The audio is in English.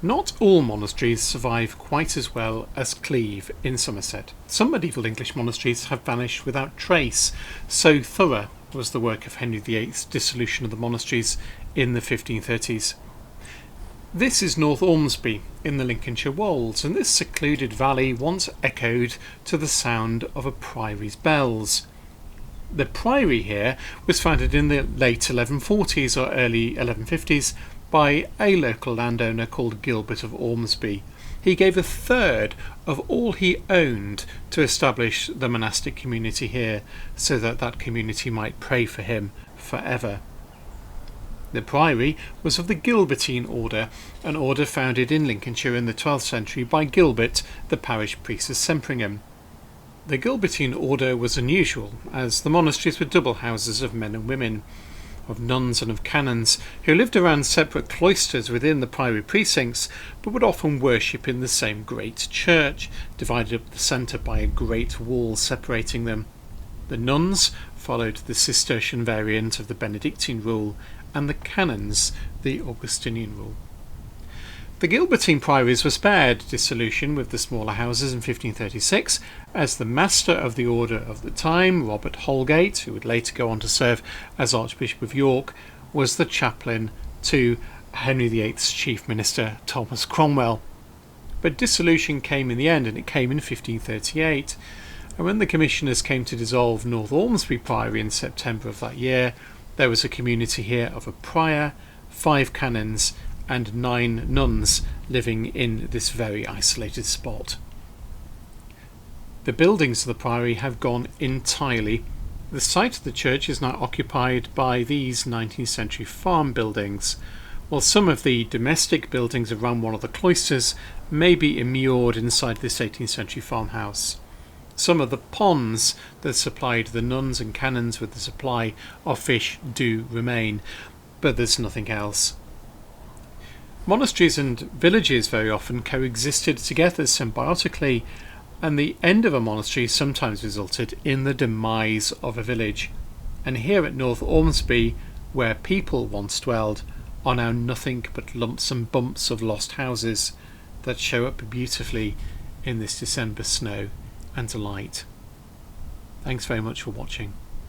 Not all monasteries survive quite as well as Cleeve in Somerset. Some medieval English monasteries have vanished without trace, so thorough was the work of Henry VIII's dissolution of the monasteries in the 1530s. This is North Ormsby in the Lincolnshire Wolds, and this secluded valley once echoed to the sound of a priory's bells. The priory here was founded in the late 1140s or early 1150s by a local landowner called Gilbert of Ormsby. He gave a third of all he owned to establish the monastic community here, so that that community might pray for him forever. The priory was of the Gilbertine order, an order founded in Lincolnshire in the 12th century by Gilbert, the parish priest of Sempringham. The Gilbertine order was unusual, as the monasteries were double houses of men and women, of nuns and of canons, who lived around separate cloisters within the priory precincts, but would often worship in the same great church, divided up the centre by a great wall separating them. The nuns followed the Cistercian variant of the Benedictine rule, and the canons the Augustinian rule. The Gilbertine priories were spared dissolution with the smaller houses in 1536, as the master of the order of the time, Robert Holgate, who would later go on to serve as Archbishop of York, was the chaplain to Henry VIII's chief minister, Thomas Cromwell. But dissolution came in the end, and it came in 1538, and when the commissioners came to dissolve North Ormsby Priory in September of that year, there was a community here of a prior, 5 canons, and 9 nuns living in this very isolated spot. The buildings of the priory have gone entirely. The site of the church is now occupied by these 19th century farm buildings, while some of the domestic buildings around one of the cloisters may be immured inside this 18th century farmhouse. Some of the ponds that supplied the nuns and canons with the supply of fish do remain, but there's nothing else. Monasteries and villages very often coexisted together symbiotically, and the end of a monastery sometimes resulted in the demise of a village. And here at North Ormsby, where people once dwelled, are now nothing but lumps and bumps of lost houses that show up beautifully in this December snow and light. Thanks very much for watching.